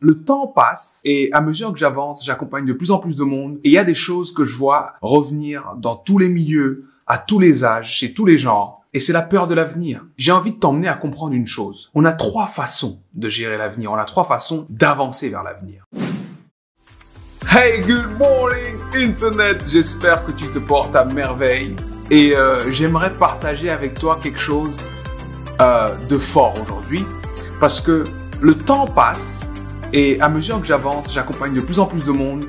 Le temps passe et à mesure que j'avance, j'accompagne de plus en plus de monde et il y a des choses que je vois revenir dans tous les milieux, à tous les âges, chez tous les genres. Et c'est la peur de l'avenir. J'ai envie de t'emmener à comprendre une chose. On a trois façons de gérer l'avenir. On a trois façons d'avancer vers l'avenir. Hey, good morning Internet. J'espère que tu te portes à merveille. Et j'aimerais partager avec toi quelque chose de fort aujourd'hui. Parce que le temps passe et à mesure que j'avance, j'accompagne de plus en plus de monde.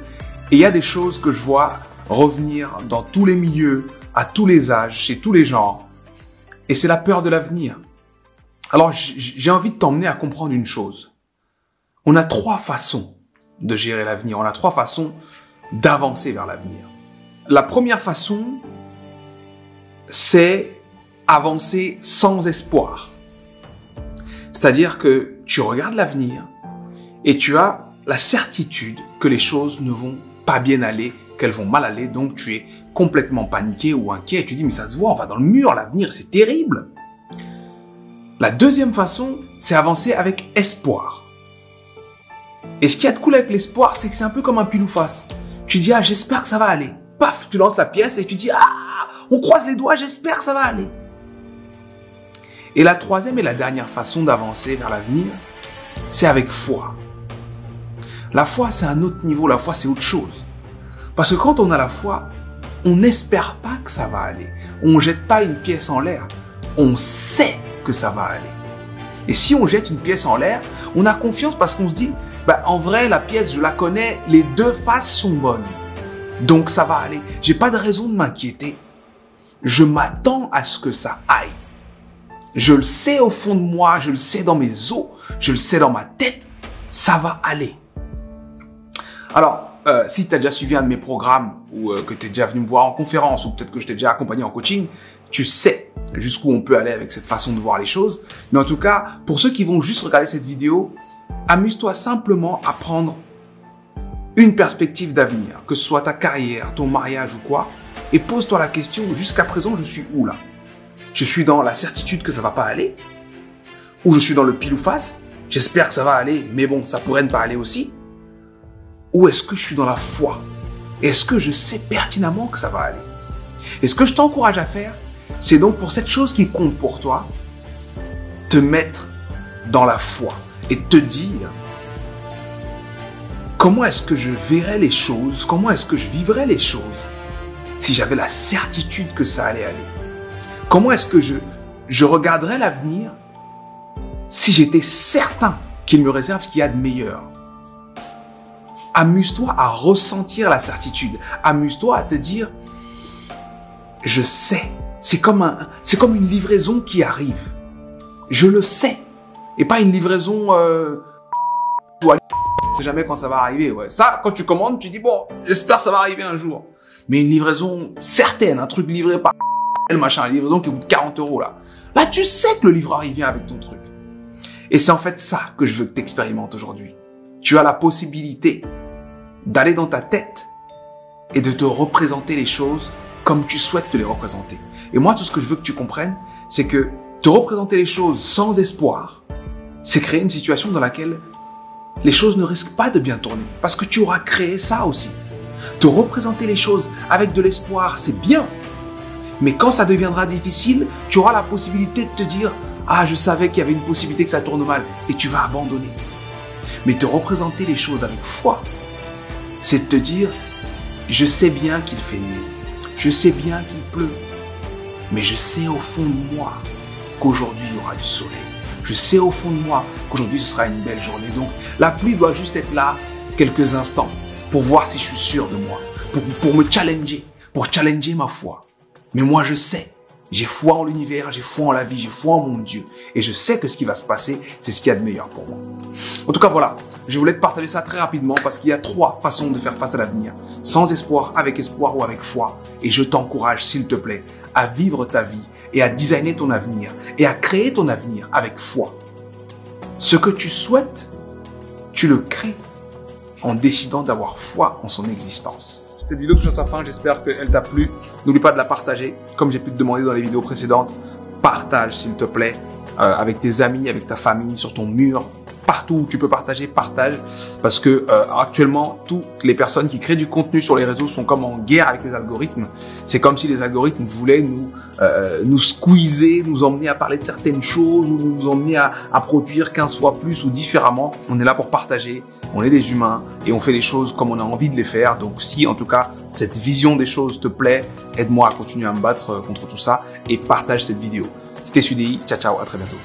Et il y a des choses que je vois revenir dans tous les milieux, à tous les âges, chez tous les genres. Et c'est la peur de l'avenir. Alors, j'ai envie de t'emmener à comprendre une chose. On a trois façons de gérer l'avenir. On a trois façons d'avancer vers l'avenir. La première façon, c'est avancer sans espoir. C'est-à-dire que tu regardes l'avenir et tu as la certitude que les choses ne vont pas bien aller, qu'elles vont mal aller, donc tu es complètement paniqué ou inquiet et tu dis mais ça se voit, on va dans le mur, l'avenir c'est terrible. La deuxième façon, c'est avancer avec espoir. Et ce qu'il y a de cool avec l'espoir, c'est que c'est un peu comme un pile ou face. Tu dis ah j'espère que ça va aller. Paf, tu lances la pièce et tu dis ah on croise les doigts, j'espère que ça va aller. Et la troisième et la dernière façon d'avancer vers l'avenir, c'est avec foi. La foi, c'est un autre niveau, la foi, c'est autre chose. Parce que quand on a la foi, on n'espère pas que ça va aller. On ne jette pas une pièce en l'air. On sait que ça va aller. Et si on jette une pièce en l'air, on a confiance parce qu'on se dit, en vrai, la pièce, je la connais, les deux faces sont bonnes. Donc ça va aller. J'ai pas de raison de m'inquiéter. Je m'attends à ce que ça aille. Je le sais au fond de moi, je le sais dans mes os, je le sais dans ma tête, ça va aller. Alors, si tu as déjà suivi un de mes programmes ou que tu es déjà venu me voir en conférence ou peut-être que je t'ai déjà accompagné en coaching, tu sais jusqu'où on peut aller avec cette façon de voir les choses. Mais en tout cas, pour ceux qui vont juste regarder cette vidéo, amuse-toi simplement à prendre une perspective d'avenir, que ce soit ta carrière, ton mariage ou quoi, et pose-toi la question, jusqu'à présent, je suis où là? Je suis dans la certitude que ça va pas aller? Ou je suis dans le pile ou face? J'espère que ça va aller, mais bon, ça pourrait ne pas aller aussi. Ou est-ce que je suis dans la foi? Est-ce que je sais pertinemment que ça va aller? Et ce que je t'encourage à faire, c'est donc pour cette chose qui compte pour toi, te mettre dans la foi et te dire comment est-ce que je verrais les choses, comment est-ce que je vivrais les choses si j'avais la certitude que ça allait aller? Comment est-ce que je regarderais l'avenir si j'étais certain qu'il me réserve ce qu'il y a de meilleur? Amuse-toi à ressentir la certitude. Amuse-toi à te dire, je sais. C'est comme une livraison qui arrive. Je le sais. Et pas une livraison, tu sais jamais quand ça va arriver, ouais. Ça, quand tu commandes, tu dis, bon, j'espère que ça va arriver un jour. Mais une livraison certaine, un truc livré par une livraison qui coûte 40 € là. Là, tu sais que le livreur, il vient avec ton truc. Et c'est en fait ça que je veux que tu expérimentes aujourd'hui. Tu as la possibilité d'aller dans ta tête et de te représenter les choses comme tu souhaites te les représenter. Et moi, tout ce que je veux que tu comprennes, c'est que te représenter les choses sans espoir, c'est créer une situation dans laquelle les choses ne risquent pas de bien tourner. Parce que tu auras créé ça aussi. Te représenter les choses avec de l'espoir, c'est bien. Mais quand ça deviendra difficile, tu auras la possibilité de te dire « Ah, je savais qu'il y avait une possibilité que ça tourne mal » et tu vas abandonner. Mais te représenter les choses avec foi, c'est de te dire « Je sais bien qu'il fait nuit, je sais bien qu'il pleut, mais je sais au fond de moi qu'aujourd'hui il y aura du soleil. Je sais au fond de moi qu'aujourd'hui ce sera une belle journée. Donc la pluie doit juste être là quelques instants pour voir si je suis sûr de moi, pour me challenger, pour challenger ma foi. Mais moi je sais, j'ai foi en l'univers, j'ai foi en la vie, j'ai foi en mon Dieu. Et je sais que ce qui va se passer, c'est ce qu'il y a de meilleur pour moi. En tout cas, voilà. Je voulais te partager ça très rapidement parce qu'il y a trois façons de faire face à l'avenir. Sans espoir, avec espoir ou avec foi. Et je t'encourage, s'il te plaît, à vivre ta vie et à designer ton avenir et à créer ton avenir avec foi. Ce que tu souhaites, tu le crées en décidant d'avoir foi en son existence. Cette vidéo touche à sa fin, j'espère qu'elle t'a plu. N'oublie pas de la partager, comme j'ai pu te demander dans les vidéos précédentes. Partage s'il te plaît, avec tes amis, avec ta famille, sur ton mur, partout où tu peux partager, partage, parce que actuellement toutes les personnes qui créent du contenu sur les réseaux sont comme en guerre avec les algorithmes. C'est comme si les algorithmes voulaient nous squeezer, nous emmener à parler de certaines choses ou nous emmener à produire 15 fois plus ou différemment. On est là pour partager, on est des humains et on fait les choses comme on a envie de les faire. Donc si en tout cas cette vision des choses te plaît, aide-moi à continuer à me battre contre tout ça et partage cette vidéo. C'était Sudei, ciao ciao, à très bientôt.